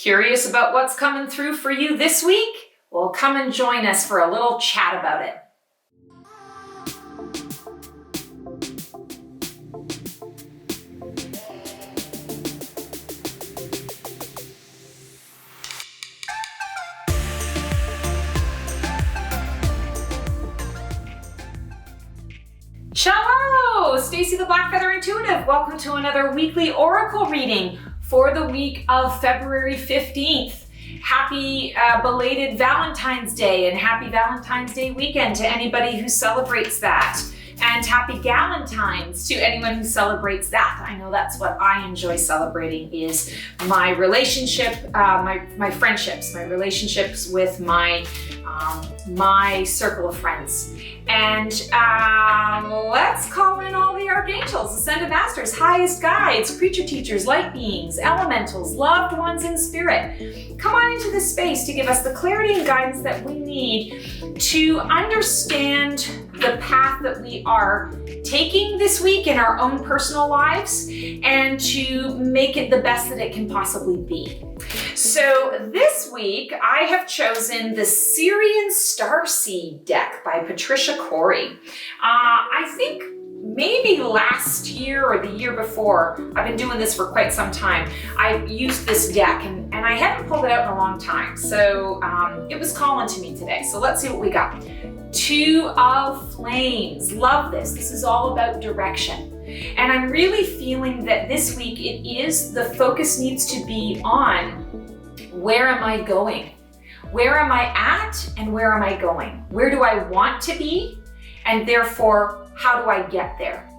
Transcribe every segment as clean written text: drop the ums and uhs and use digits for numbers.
Curious about what's coming through for you this week? Well, come and join us for a little chat about it. Ciao! Stacy the Black Feather Intuitive. Welcome to another weekly oracle reading for the week of February 15th. Happy belated Valentine's Day and happy Valentine's Day weekend to anybody who celebrates that. And happy Galentine's to anyone who celebrates that. I know that's what I enjoy celebrating, is my relationship, my friendships, my relationships with my circle of friends. And let's call in all the archangels, ascended masters, highest guides, creature teachers, light beings, elementals, loved ones in spirit. Come on into this space to give us the clarity and guidance that we need to understand the path that we are taking this week in our own personal lives and to make it the best that it can possibly be. So this week I have chosen the Sirian Starseed deck by Patricia, Cori. I think maybe last year or the year before, I've been doing this for quite some time, I've used this deck and I haven't pulled it out in a long time. So it was calling to me today. So let's see what we got. Two of Flames. Love this. This is all about direction. And I'm really feeling that this week the focus needs to be on where am I going? Where am I at and where am I going? Where do I want to be? And therefore, how do I get there?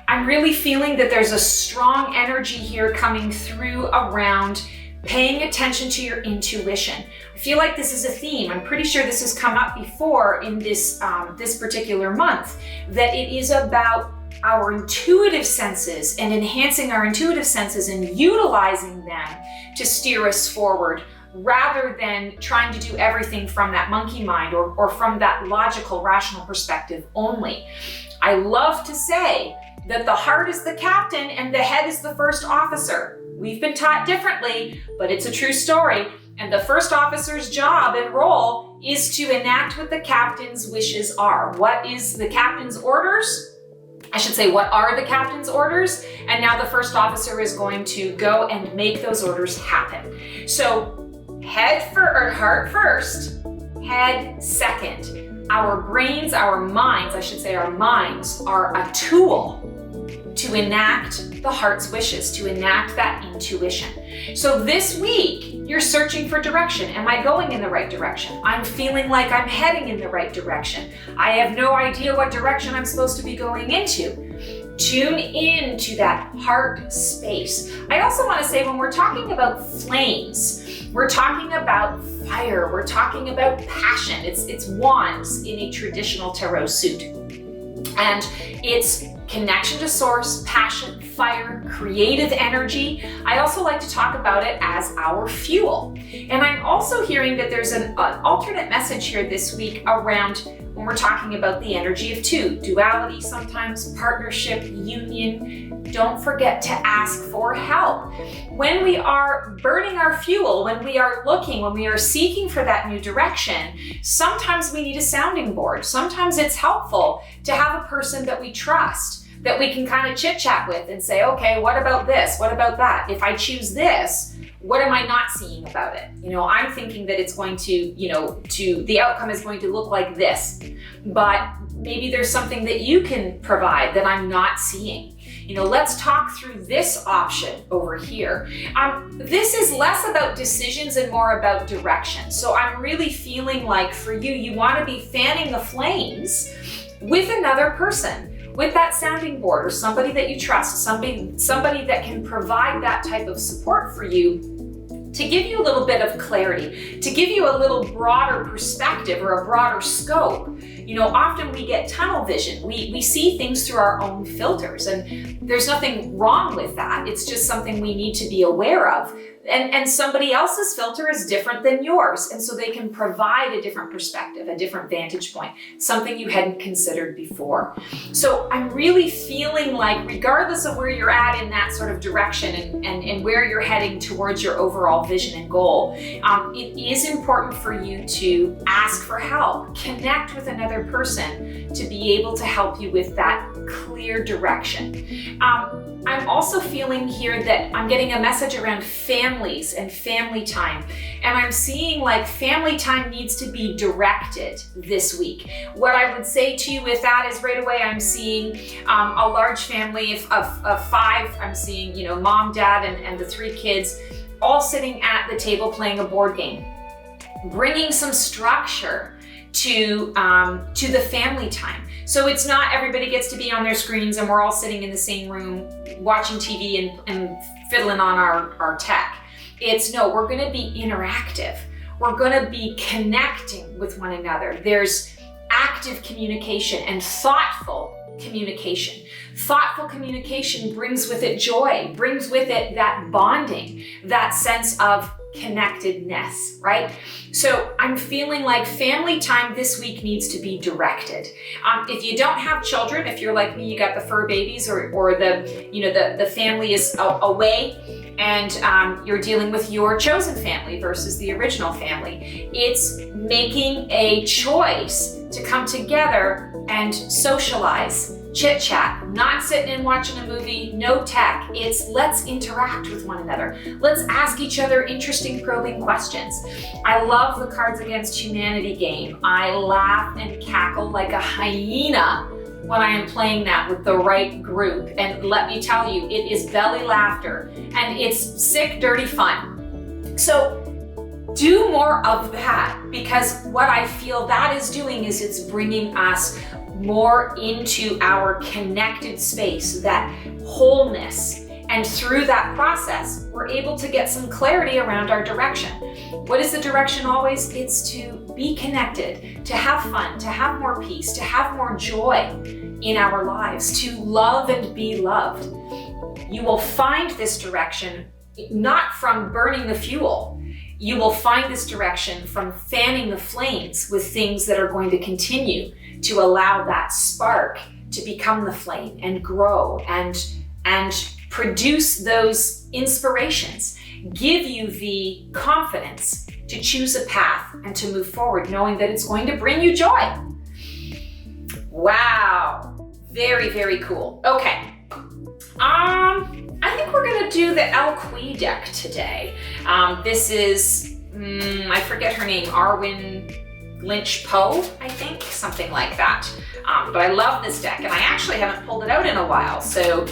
I'm really feeling that there's a strong energy here coming through around paying attention to your intuition. I feel like this is a theme. I'm pretty sure this has come up before in this particular month, that it is about our intuitive senses and enhancing our intuitive senses and utilizing them to steer us forward, rather than trying to do everything from that monkey mind or from that logical, rational perspective only. I love to say that the heart is the captain and the head is the first officer. We've been taught differently, but it's a true story. And the first officer's job and role is to enact what the captain's wishes are. What is the captain's orders? I should say, what are the captain's orders? And now the first officer is going to go and make those orders happen. So heart first, head second. Our brains, our minds are a tool to enact the heart's wishes, to enact that intuition. So this week, you're searching for direction. Am I going in the right direction? I'm feeling like I'm heading in the right direction. I have no idea what direction I'm supposed to be going into. Tune in to that heart space. I also want to say, when we're talking about flames, we're talking about fire, we're talking about passion. It's wands in a traditional tarot suit. And it's connection to source, passion, fire, creative energy. I also like to talk about it as our fuel. And I'm also hearing that there's an alternate message here this week around when we're talking about the energy of two, duality sometimes, partnership, union. Don't forget to ask for help. When we are burning our fuel, when we are looking, when we are seeking for that new direction, sometimes we need a sounding board. Sometimes it's helpful to have a person that we trust, that we can kind of chit chat with and say, okay, what about this? What about that? If I choose this, what am I not seeing about it? I'm thinking that it's going to, the outcome is going to look like this, but maybe there's something that you can provide that I'm not seeing. Let's talk through this option over here. This is less about decisions and more about direction. So I'm really feeling like for you, you want to be fanning the flames with another person, with that sounding board or somebody that you trust, somebody that can provide that type of support for you, to give you a little bit of clarity, to give you a little broader perspective or a broader scope. Often we get tunnel vision. We see things through our own filters, and there's nothing wrong with that. It's just something we need to be aware of. And somebody else's filter is different than yours. And so they can provide a different perspective, a different vantage point, something you hadn't considered before. So I'm really feeling like, regardless of where you're at in that sort of direction and where you're heading towards your overall vision and goal, it is important for you to ask for help, connect with another person to be able to help you with that clear direction. I'm also feeling here that I'm getting a message around families and family time. And I'm seeing like family time needs to be directed this week. What I would say to you with that is right away I'm seeing a large family of 5. I'm seeing, mom, dad, and the 3 kids all sitting at the table playing a board game, bringing some structure to the family time. So it's not everybody gets to be on their screens and we're all sitting in the same room watching TV and fiddling on our tech. It's no, we're gonna be interactive. We're gonna be connecting with one another. There's active communication and thoughtful communication. Thoughtful communication brings with it joy, brings with it that bonding, that sense of connectedness, right? So I'm feeling like family time this week needs to be directed. If you don't have children, if you're like me, you got the fur babies or the family is away and you're dealing with your chosen family versus the original family, it's making a choice to come together and socialize, chit chat, not sitting and watching a movie, no tech. It's let's interact with one another. Let's ask each other interesting, probing questions. I love the Cards Against Humanity game. I laugh and cackle like a hyena when I am playing that with the right group. And let me tell you, it is belly laughter and it's sick, dirty fun. So do more of that, because what I feel that is doing is it's bringing us more into our connected space, that wholeness. And through that process, we're able to get some clarity around our direction. What is the direction always? It's to be connected, to have fun, to have more peace, to have more joy in our lives, to love and be loved. You will find this direction not from burning the fuel. You will find this direction from fanning the flames with things that are going to continue to allow that spark to become the flame and grow and produce those inspirations, give you the confidence to choose a path and to move forward, knowing that it's going to bring you joy. Wow, very, very cool. Okay, I think we're gonna do the Elle deck today. This is, I forget her name, Arwen Lynch-Poe, I think, something like that. But I love this deck, and I actually haven't pulled it out in a while, so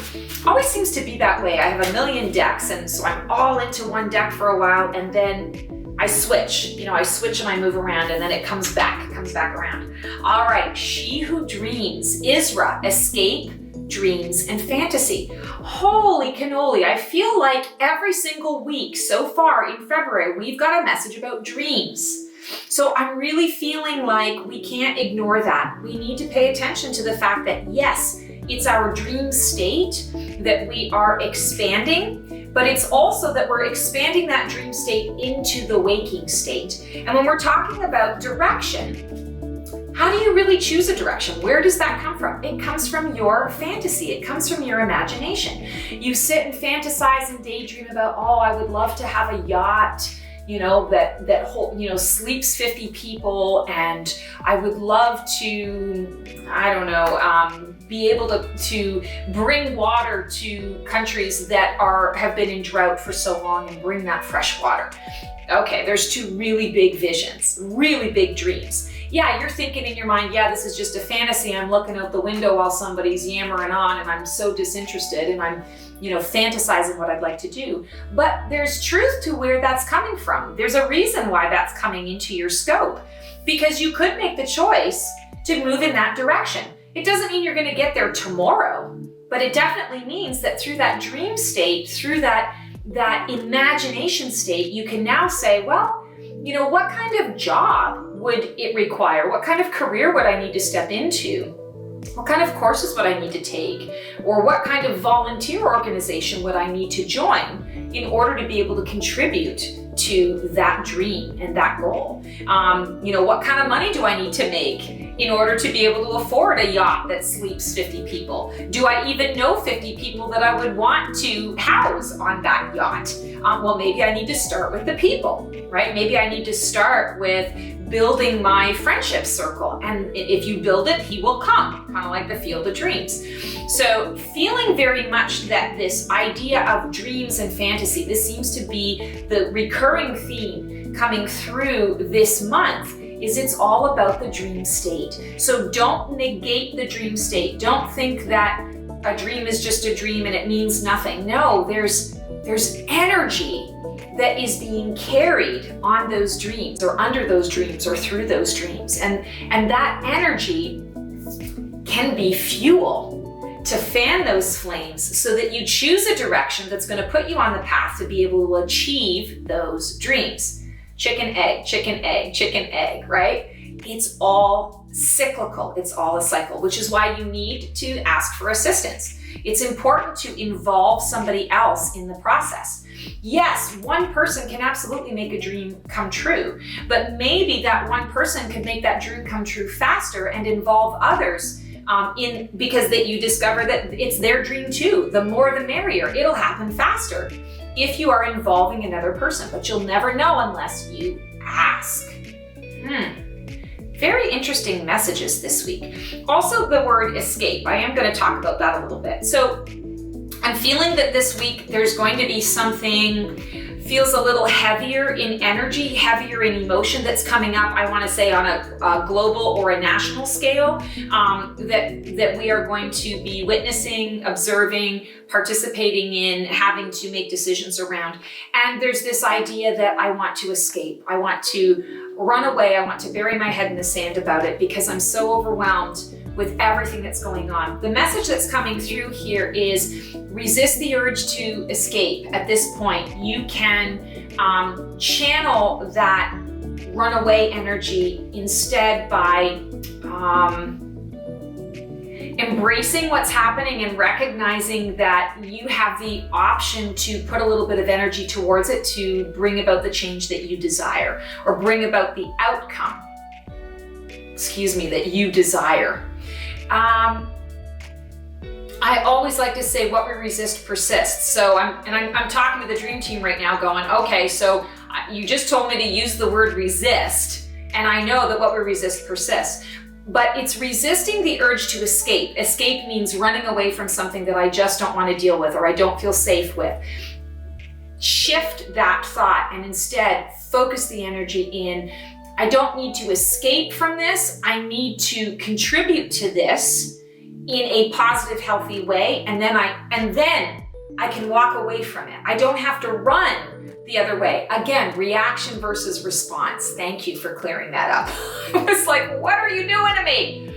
always seems to be that way. I have a million decks, and so I'm all into one deck for a while, and then I switch. I switch and I move around, and then it comes back around. All right, She Who Dreams, Isra, Escape, Dreams, and Fantasy. Holy cannoli, I feel like every single week so far in February, we've got a message about dreams. So I'm really feeling like we can't ignore that. We need to pay attention to the fact that yes, it's our dream state that we are expanding, but it's also that we're expanding that dream state into the waking state. And when we're talking about direction, how do you really choose a direction? Where does that come from? It comes from your fantasy. It comes from your imagination. You sit and fantasize and daydream about, oh, I would love to have a yacht, that whole, sleeps 50 people, and I would love to, I don't know, be able to bring water to countries that have been in drought for so long and bring that fresh water. Okay, there's 2 really big visions, really big dreams. Yeah, you're thinking in your mind, yeah, this is just a fantasy. I'm looking out the window while somebody's yammering on and I'm so disinterested and I'm, fantasizing what I'd like to do. But there's truth to where that's coming from. There's a reason why that's coming into your scope, because you could make the choice to move in that direction. It doesn't mean you're going to get there tomorrow, but it definitely means that through that dream state, through that imagination state, you can now say, well, what kind of job would it require? What kind of career would I need to step into? What kind of courses would I need to take? Or what kind of volunteer organization would I need to join in order to be able to contribute to that dream and that goal. What kind of money do I need to make in order to be able to afford a yacht that sleeps 50 people? Do I even know 50 people that I would want to house on that yacht? Well, maybe I need to start with the people, right? Maybe I need to start with building my friendship circle. And if you build it, he will come, kind of like the Field of Dreams. So feeling very much that this idea of dreams and fantasy, this seems to be the recurring theme coming through this month, is it's all about the dream state. So don't negate the dream state. Don't think that a dream is just a dream and it means nothing. No, there's energy that is being carried on those dreams or under those dreams or through those dreams. And that energy can be fuel to fan those flames so that you choose a direction that's going to put you on the path to be able to achieve those dreams. Chicken, egg, chicken, egg, chicken, egg, right? It's all cyclical. It's all a cycle, which is why you need to ask for assistance. It's important to involve somebody else in the process. Yes, one person can absolutely make a dream come true, but maybe that one person can make that dream come true faster and involve others because that you discover that it's their dream too. The more the merrier. It'll happen faster if you are involving another person, but you'll never know unless you ask. Very interesting messages this week. Also, the word escape. I am going to talk about that a little bit. So I'm feeling that this week there's going to be something feels a little heavier in energy, heavier in emotion that's coming up, I want to say on a global or a national scale, that we are going to be witnessing, observing, participating in, having to make decisions around. And there's this idea that I want to escape. I want to run away. I want to bury my head in the sand about it because I'm so overwhelmed with everything that's going on. The message that's coming through here is resist the urge to escape. At this point, you can channel that runaway energy instead by embracing what's happening and recognizing that you have the option to put a little bit of energy towards it to bring about the change that you desire or bring about the outcome, that you desire. I always like to say what we resist persists. So I'm talking to the dream team right now going, okay, so you just told me to use the word resist, and I know that what we resist persists. But it's resisting the urge to escape. Escape means running away from something that I just don't want to deal with or I don't feel safe with. Shift that thought and instead focus the energy in, I don't need to escape from this. I need to contribute to this in a positive, healthy way. And then I can walk away from it. I don't have to run the other way. Again, reaction versus response. Thank you for clearing that up. I was like, what are you doing to me?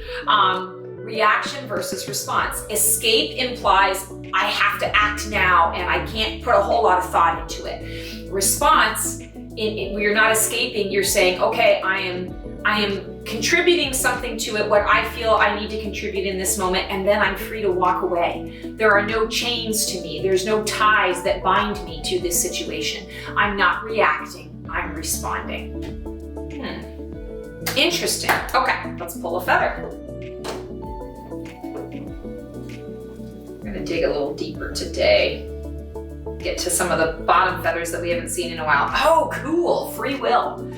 Reaction versus response. Escape implies I have to act now and I can't put a whole lot of thought into it. Response, you're not escaping, you're saying, okay, I am contributing something to it, what I feel I need to contribute in this moment, and then I'm free to walk away. There are no chains to me. There's no ties that bind me to this situation. I'm not reacting, I'm responding. Interesting. Okay, let's pull a feather. I'm gonna dig a little deeper today. Get to some of the bottom feathers that we haven't seen in a while. Oh, cool, free will.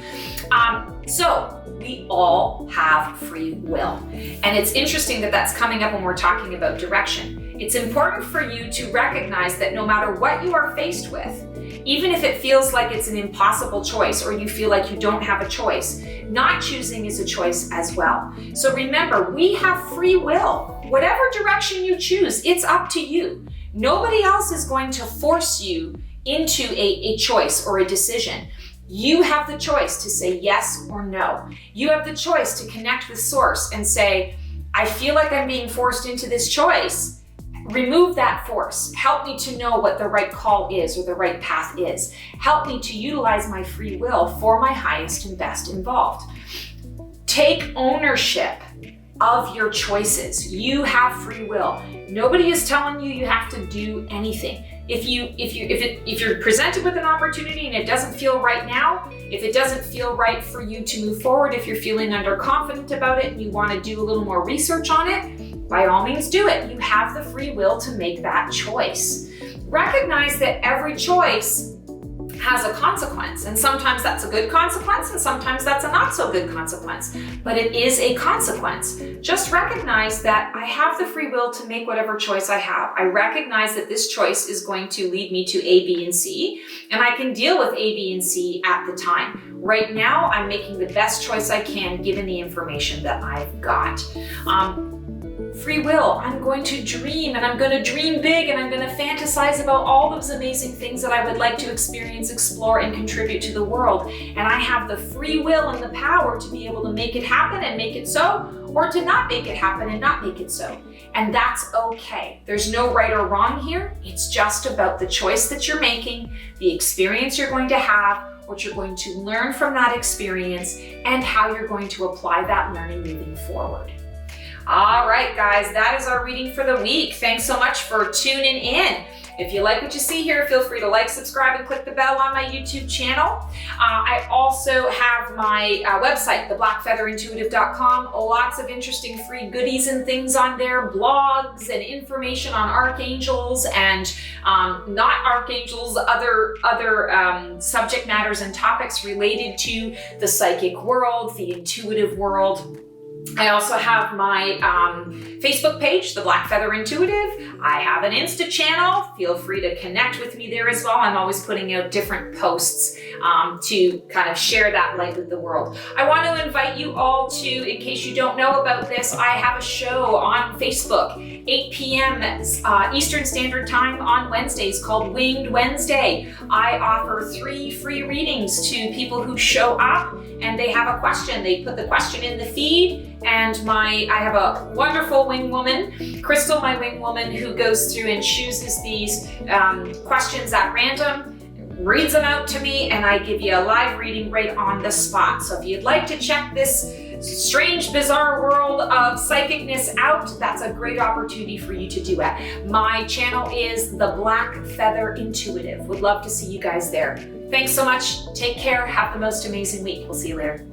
So we all have free will. And it's interesting that that's coming up when we're talking about direction. It's important for you to recognize that no matter what you are faced with, even if it feels like it's an impossible choice or you feel like you don't have a choice, not choosing is a choice as well. So remember, we have free will. Whatever direction you choose, it's up to you. Nobody else is going to force you into a choice or a decision. You have the choice to say yes or no. You have the choice to connect with source and say, I feel like I'm being forced into this choice. Remove that force. Help me to know what the right call is or the right path is. Help me to utilize my free will for my highest and best involved. Take ownership of your choices. You have free will. Nobody is telling you you have to do anything. if you're presented with an opportunity and it doesn't feel right now, if it doesn't feel right for you to move forward, if you're feeling underconfident about it and you want to do a little more research on it, by all means do it. You have the free will to make that choice. Recognize that every choice has a consequence, and sometimes that's a good consequence and sometimes that's a not so good consequence, but it is a consequence. Just recognize that I have the free will to make whatever choice I have. I recognize that this choice is going to lead me to A, B, and C, and I can deal with A, B, and C at the time. Right now, I'm making the best choice I can given the information that I've got. Free will, I'm going to dream, and I'm going to dream big, and I'm going to fantasize about all those amazing things that I would like to experience, explore, and contribute to the world. And I have the free will and the power to be able to make it happen and make it so, or to not make it happen and not make it so. And that's okay. There's no right or wrong here. It's just about the choice that you're making, the experience you're going to have, what you're going to learn from that experience, and how you're going to apply that learning moving forward. All right, guys, that is our reading for the week. Thanks so much for tuning in. If you like what you see here, feel free to like, subscribe, and click the bell on my YouTube channel. I also have my website, theblackfeatherintuitive.com. Lots of interesting free goodies and things on there, blogs and information on archangels and not archangels, other subject matters and topics related to the psychic world, the intuitive world. I also have my Facebook page, The Black Feather Intuitive. I have an Insta channel. Feel free to connect with me there as well. I'm always putting out different posts to kind of share that light with the world. I want to invite you all to, in case you don't know about this, I have a show on Facebook, 8 p.m. Eastern Standard Time on Wednesdays called Winged Wednesday. I offer 3 free readings to people who show up and they have a question. They put the question in the feed, and I have a wonderful wing woman, Crystal, my wing woman, who goes through and chooses these questions at random, reads them out to me, and I give you a live reading right on the spot. So if you'd like to check this strange, bizarre world of psychicness out, that's a great opportunity for you to do it. My channel is The Black Feather Intuitive. Would love to see you guys there. Thanks so much. Take care. Have the most amazing week. We'll see you later.